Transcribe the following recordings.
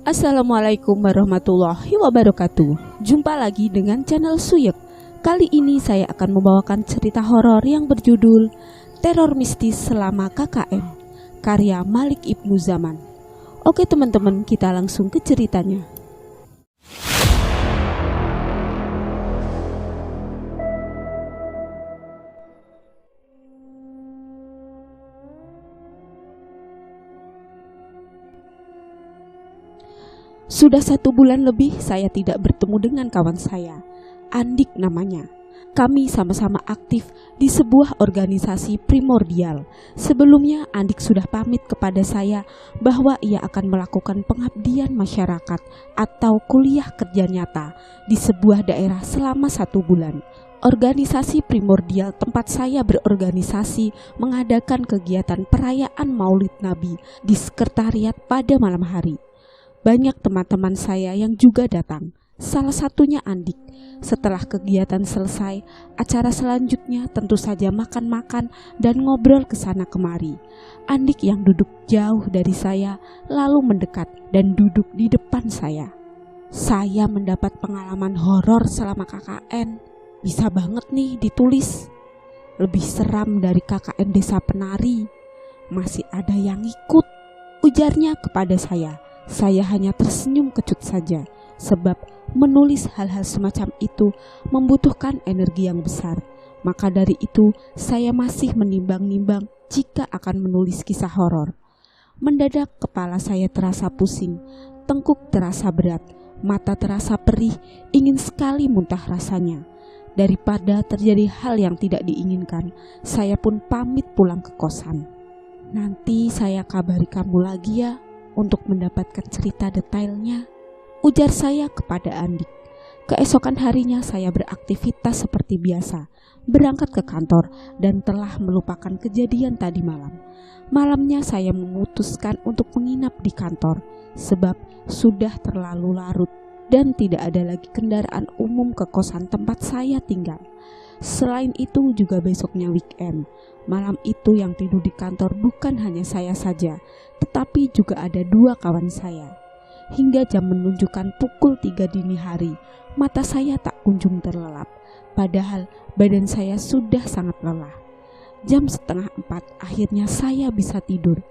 Assalamualaikum warahmatullahi wabarakatuh. Jumpa lagi dengan channel Suyek. Kali ini saya akan membawakan cerita horor yang berjudul Teror Mistis Selama KKN, karya Malik Ibnu Zaman. Oke teman-teman, kita langsung ke ceritanya. Sudah 1 bulan lebih saya tidak bertemu dengan kawan saya, Andik namanya. Kami sama-sama aktif di sebuah organisasi primordial. Sebelumnya Andik sudah pamit kepada saya bahwa ia akan melakukan pengabdian masyarakat atau kuliah kerja nyata di sebuah daerah selama 1 bulan. Organisasi primordial tempat saya berorganisasi mengadakan kegiatan perayaan Maulid Nabi di sekretariat pada malam hari. Banyak teman-teman saya yang juga datang, salah satunya Andik. Setelah kegiatan selesai, acara selanjutnya tentu saja makan-makan dan ngobrol ke sana kemari. Andik yang duduk jauh dari saya lalu mendekat dan duduk di depan saya. Saya mendapat pengalaman horor selama KKN. Bisa banget nih ditulis. Lebih seram dari KKN Desa Penari. Masih ada yang ikut, ujarnya kepada saya. Saya hanya tersenyum kecut saja, sebab menulis hal-hal semacam itu membutuhkan energi yang besar. Maka dari itu, saya masih menimbang-nimbang jika akan menulis kisah horor. Mendadak kepala saya terasa pusing, tengkuk terasa berat, mata terasa perih, ingin sekali muntah rasanya. Daripada terjadi hal yang tidak diinginkan, saya pun pamit pulang ke kosan. Nanti saya kabari kamu lagi ya, untuk mendapatkan cerita detailnya, ujar saya kepada Andik. Keesokan harinya saya beraktivitas seperti biasa, berangkat ke kantor dan telah melupakan kejadian tadi malam. Malamnya saya memutuskan untuk menginap di kantor, sebab sudah terlalu larut dan tidak ada lagi kendaraan umum ke kosan tempat saya tinggal. Selain itu juga besoknya weekend. Malam itu yang tidur di kantor bukan hanya saya saja, tetapi juga ada 2 kawan saya. Hingga jam menunjukkan pukul 3 dini hari, mata saya tak kunjung terlelap. Padahal badan saya sudah sangat lelah. Jam 3:30 akhirnya saya bisa tidur.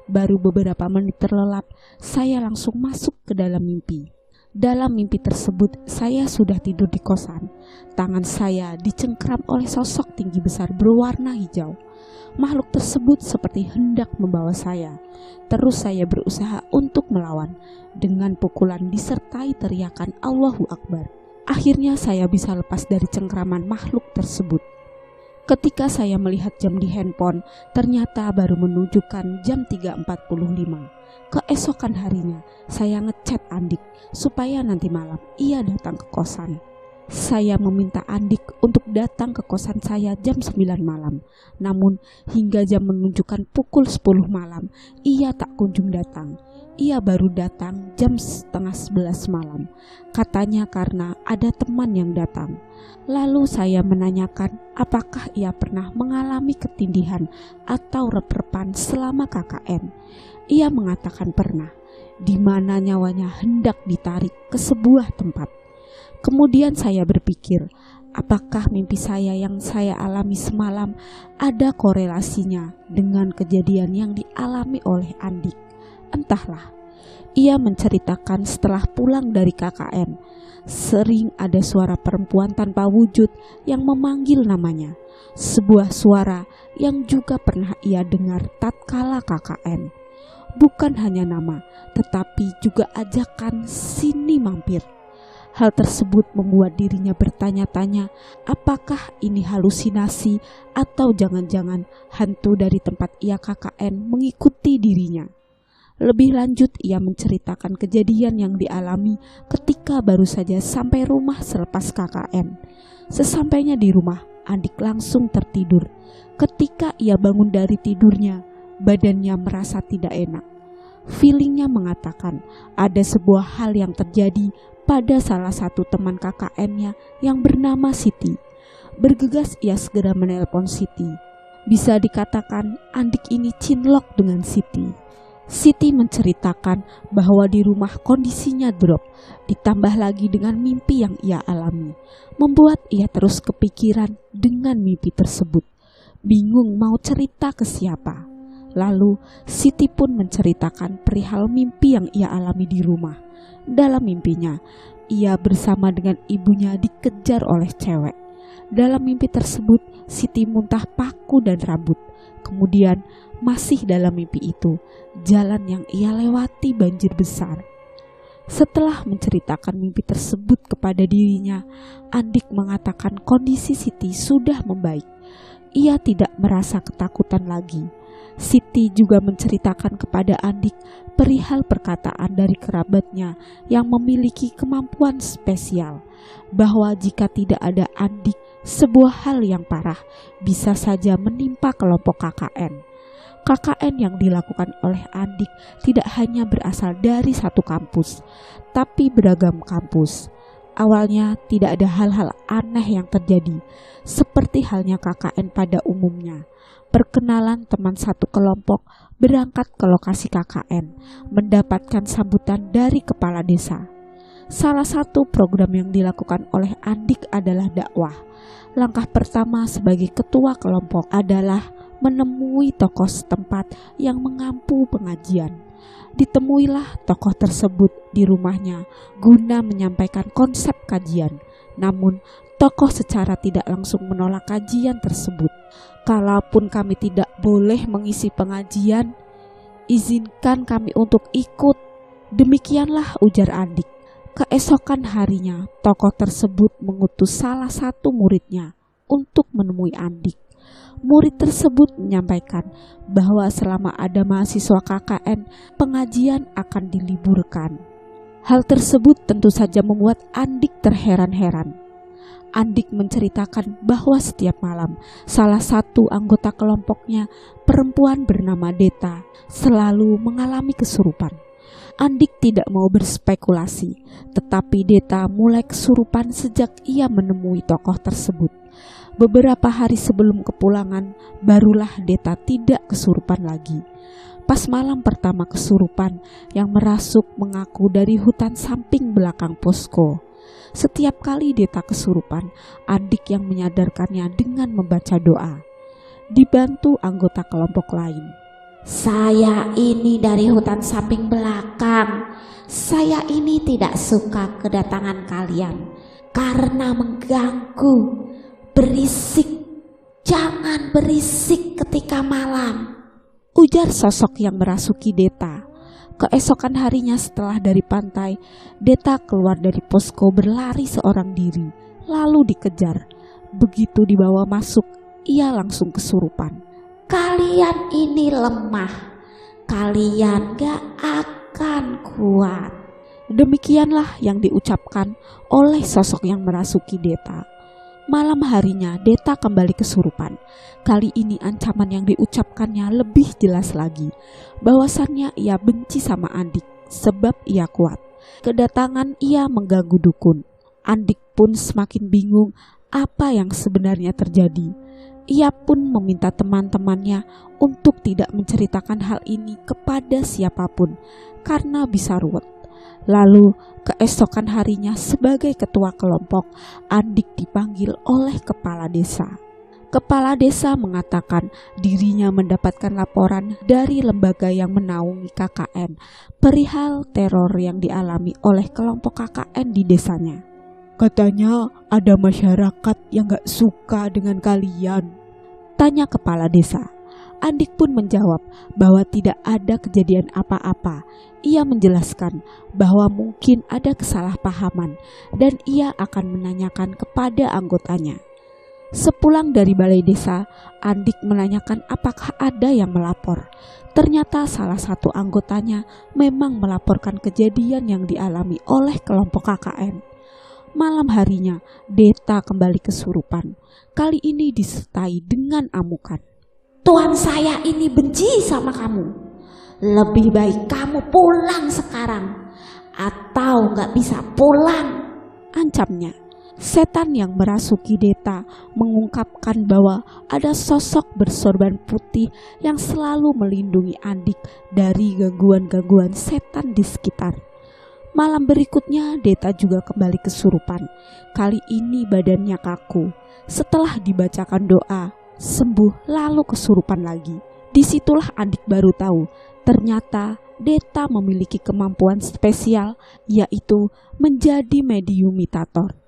Baru beberapa menit terlelap, saya langsung masuk ke dalam mimpi. Dalam mimpi tersebut, saya sudah tidur di kosan. Tangan saya dicengkram oleh sosok tinggi besar berwarna hijau. Makhluk tersebut seperti hendak membawa saya. Terus saya berusaha untuk melawan dengan pukulan disertai teriakan Allahu Akbar. Akhirnya saya bisa lepas dari cengkraman makhluk tersebut. Ketika saya melihat jam di handphone, ternyata baru menunjukkan jam 3.45. Keesokan harinya, saya ngechat Andik supaya nanti malam ia datang ke kosan. Saya meminta Andik untuk datang ke kosan saya jam 9 malam. Namun hingga jam menunjukkan pukul 10 malam, ia tak kunjung datang. Ia baru datang jam 10:30 malam. Katanya karena ada teman yang datang. Lalu saya menanyakan apakah ia pernah mengalami ketindihan atau rep-repan selama KKN. Ia mengatakan pernah, di mana nyawanya hendak ditarik ke sebuah tempat. Kemudian saya berpikir, apakah mimpi saya yang saya alami semalam ada korelasinya dengan kejadian yang dialami oleh Andik? Entahlah. Ia menceritakan setelah pulang dari KKN, sering ada suara perempuan tanpa wujud yang memanggil namanya. Sebuah suara yang juga pernah ia dengar tatkala KKN. Bukan hanya nama, tetapi juga ajakan sini mampir. Hal tersebut membuat dirinya bertanya-tanya, apakah ini halusinasi atau jangan-jangan hantu dari tempat ia KKN mengikuti dirinya. Lebih lanjut, ia menceritakan kejadian yang dialami ketika baru saja sampai rumah selepas KKN. Sesampainya di rumah, Andik langsung tertidur. Ketika ia bangun dari tidurnya, badannya merasa tidak enak. Feelingnya mengatakan ada sebuah hal yang terjadi pada salah satu teman KKN-nya yang bernama Siti. Bergegas ia segera menelpon Siti. Bisa dikatakan Andik ini cinlok dengan Siti. Siti menceritakan bahwa di rumah kondisinya drop, ditambah lagi dengan mimpi yang ia alami, membuat ia terus kepikiran dengan mimpi tersebut. Bingung mau cerita ke siapa. Lalu Siti pun menceritakan perihal mimpi yang ia alami di rumah. Dalam mimpinya, ia bersama dengan ibunya dikejar oleh cewek. Dalam mimpi tersebut, Siti muntah paku dan rambut. Kemudian masih dalam mimpi itu, jalan yang ia lewati banjir besar. Setelah menceritakan mimpi tersebut kepada dirinya, Andik mengatakan kondisi Siti sudah membaik. Ia tidak merasa ketakutan lagi. Siti juga menceritakan kepada Andik perihal perkataan dari kerabatnya yang memiliki kemampuan spesial, bahwa jika tidak ada Andik, sebuah hal yang parah bisa saja menimpa kelompok KKN. KKN yang dilakukan oleh Andik tidak hanya berasal dari satu kampus, tapi beragam kampus. Awalnya tidak ada hal-hal aneh yang terjadi, seperti halnya KKN pada umumnya. Perkenalan teman satu kelompok berangkat ke lokasi KKN, mendapatkan sambutan dari kepala desa. Salah satu program yang dilakukan oleh Andik adalah dakwah. Langkah pertama sebagai ketua kelompok adalah menemui tokoh setempat yang mengampu pengajian. Ditemuilah tokoh tersebut di rumahnya guna menyampaikan konsep kajian. Namun tokoh secara tidak langsung menolak kajian tersebut. Kalaupun kami tidak boleh mengisi pengajian, izinkan kami untuk ikut. Demikianlah ujar Andik. Keesokan harinya, tokoh tersebut mengutus salah satu muridnya untuk menemui Andik. Murid tersebut menyampaikan bahwa selama ada mahasiswa KKN, pengajian akan diliburkan. Hal tersebut tentu saja membuat Andik terheran-heran. Andik menceritakan bahwa setiap malam salah satu anggota kelompoknya, perempuan bernama Deta, selalu mengalami kesurupan. Andik tidak mau berspekulasi, tetapi Deta mulai kesurupan sejak ia menemui tokoh tersebut. Beberapa hari sebelum kepulangan, barulah Deta tidak kesurupan lagi. Pas malam pertama kesurupan, yang merasuk mengaku dari hutan samping belakang posko. Setiap kali Deta kesurupan, Andik yang menyadarkannya dengan membaca doa. Dibantu anggota kelompok lain. Saya ini dari hutan samping belakang. Saya ini tidak suka kedatangan kalian karena mengganggu. Berisik, jangan berisik ketika malam, ujar sosok yang merasuki Deta. Keesokan harinya setelah dari pantai, Deta keluar dari posko berlari seorang diri, lalu dikejar. Begitu dibawa masuk, ia langsung kesurupan. Kalian ini lemah, kalian gak akan kuat. Demikianlah yang diucapkan oleh sosok yang merasuki Deta. Malam harinya Deta kembali kesurupan. Kali ini ancaman yang diucapkannya lebih jelas lagi, bahwasannya ia benci sama Andik sebab ia kuat. Kedatangan ia mengganggu dukun. Andik pun semakin bingung apa yang sebenarnya terjadi. Ia pun meminta teman-temannya untuk tidak menceritakan hal ini kepada siapapun karena bisa ruwet. Lalu keesokan harinya sebagai ketua kelompok, Andik dipanggil oleh kepala desa. Kepala desa mengatakan dirinya mendapatkan laporan dari lembaga yang menaungi KKN perihal teror yang dialami oleh kelompok KKN di desanya. Katanya ada masyarakat yang gak suka dengan kalian, tanya kepala desa. Andik pun menjawab bahwa tidak ada kejadian apa-apa. Ia menjelaskan bahwa mungkin ada kesalahpahaman dan ia akan menanyakan kepada anggotanya. Sepulang dari balai desa, Andik menanyakan apakah ada yang melapor. Ternyata salah satu anggotanya memang melaporkan kejadian yang dialami oleh kelompok KKN. Malam harinya, Deta kembali kesurupan. Kali ini disertai dengan amukan. Tuan saya ini benci sama kamu. Lebih baik kamu pulang sekarang, atau gak bisa pulang, ancamnya. Setan yang merasuki Deta mengungkapkan bahwa ada sosok bersorban putih yang selalu melindungi Andik dari gangguan-gangguan setan di sekitar. Malam berikutnya Deta juga kembali kesurupan. Kali ini badannya kaku. Setelah dibacakan doa, sembuh lalu kesurupan lagi. Disitulah Andik baru tahu, ternyata Deta memiliki kemampuan spesial, yaitu menjadi mediumitator.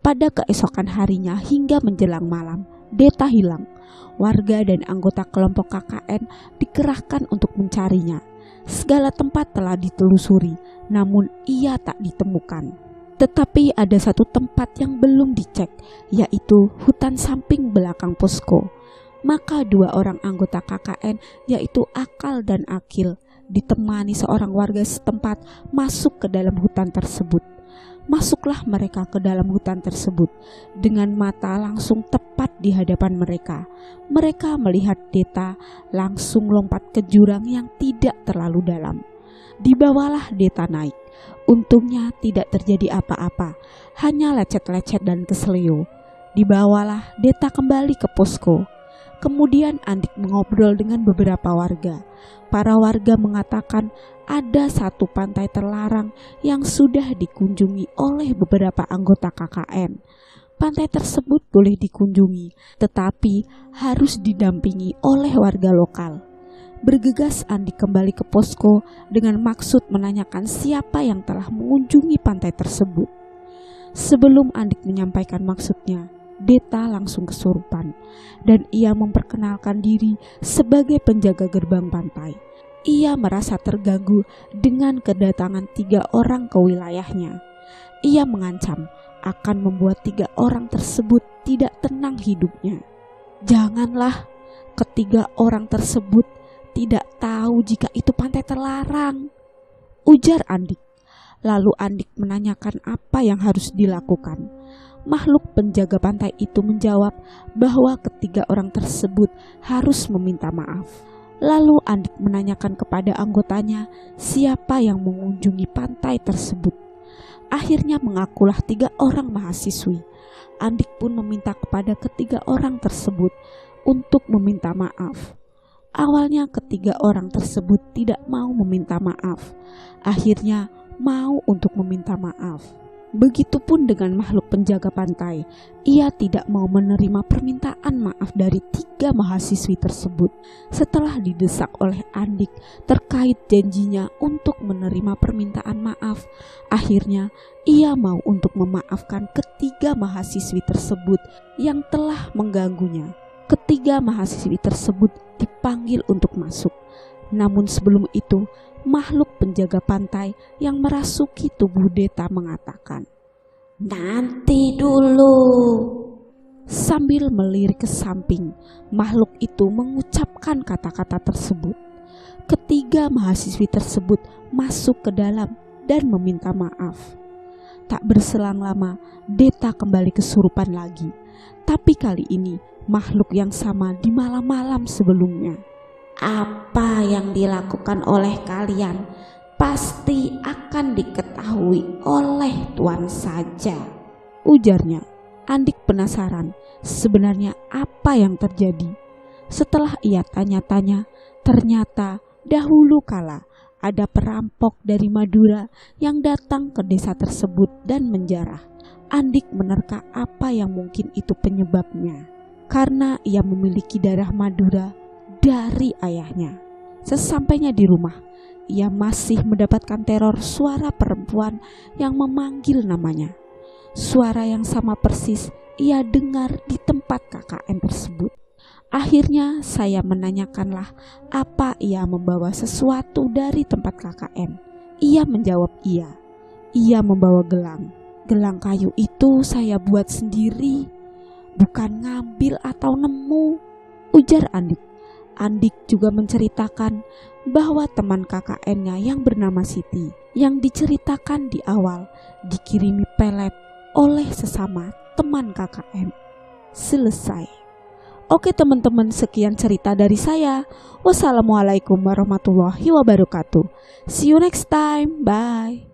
Pada keesokan harinya hingga menjelang malam, Deta hilang. Warga dan anggota kelompok KKN dikerahkan untuk mencarinya. Segala tempat telah ditelusuri, namun ia tak ditemukan. Tetapi ada satu tempat yang belum dicek, yaitu hutan samping belakang posko. Maka dua orang anggota KKN, yaitu Akal dan Akil, ditemani seorang warga setempat masuk ke dalam hutan tersebut. Masuklah mereka ke dalam hutan tersebut dengan mata langsung tepat di hadapan mereka. Mereka melihat Deta langsung lompat ke jurang yang tidak terlalu dalam. Dibawalah Deta naik. Untungnya tidak terjadi apa-apa, hanya lecet-lecet dan keseleo. Dibawalah Deta kembali ke posko. Kemudian Andik mengobrol dengan beberapa warga. Para warga mengatakan ada satu pantai terlarang yang sudah dikunjungi oleh beberapa anggota KKN. Pantai tersebut boleh dikunjungi, tetapi harus didampingi oleh warga lokal. Bergegas Andik kembali ke posko dengan maksud menanyakan siapa yang telah mengunjungi pantai tersebut. Sebelum Andik menyampaikan maksudnya, Deta langsung kesurupan dan ia memperkenalkan diri sebagai penjaga gerbang pantai. Ia merasa terganggu dengan kedatangan 3 orang ke wilayahnya. Ia mengancam akan membuat 3 orang tersebut tidak tenang hidupnya. Janganlah ketiga orang tersebut tidak tahu jika itu pantai terlarang, ujar Andik. Lalu Andik menanyakan apa yang harus dilakukan. Makhluk penjaga pantai itu menjawab bahwa ketiga orang tersebut harus meminta maaf. Lalu Andik menanyakan kepada anggotanya siapa yang mengunjungi pantai tersebut. Akhirnya mengakulah 3 orang mahasiswi. Andik pun meminta kepada ketiga orang tersebut untuk meminta maaf. Awalnya ketiga orang tersebut tidak mau meminta maaf. Akhirnya mau untuk meminta maaf. Begitupun dengan makhluk penjaga pantai. Ia tidak mau menerima permintaan maaf dari 3 mahasiswi tersebut. Setelah didesak oleh Andik terkait janjinya untuk menerima permintaan maaf, akhirnya ia mau untuk memaafkan ketiga mahasiswi tersebut yang telah mengganggunya. Ketiga mahasiswi tersebut dipanggil untuk masuk. Namun sebelum itu, makhluk penjaga pantai yang merasuki tubuh Deta mengatakan, "Nanti dulu." Sambil melirik ke samping, makhluk itu mengucapkan kata-kata tersebut. Ketiga mahasiswi tersebut masuk ke dalam dan meminta maaf. Tak berselang lama, Deta kembali kesurupan lagi. Tapi kali ini makhluk yang sama di malam-malam sebelumnya. "Apa yang dilakukan oleh kalian pasti akan diketahui oleh Tuan saja," ujarnya. Andik penasaran sebenarnya apa yang terjadi. Setelah ia tanya-tanya, ternyata dahulu kala ada perampok dari Madura yang datang ke desa tersebut dan menjarah. Andik menerka apa yang mungkin itu penyebabnya, karena ia memiliki darah Madura dari ayahnya. Sesampainya di rumah, ia masih mendapatkan teror suara perempuan yang memanggil namanya. Suara yang sama persis ia dengar di tempat KKN tersebut. Akhirnya saya menanyakanlah apa ia membawa sesuatu dari tempat KKN. Ia menjawab iya. Ia membawa gelang. Gelang kayu itu saya buat sendiri, bukan ngambil atau nemu, ujar Andik. Andik juga menceritakan bahwa teman KKN-nya yang bernama Siti, yang diceritakan di awal, dikirimi pelet oleh sesama teman KKN. Selesai. Oke teman-teman, sekian cerita dari saya. Wassalamualaikum warahmatullahi wabarakatuh. See you next time. Bye.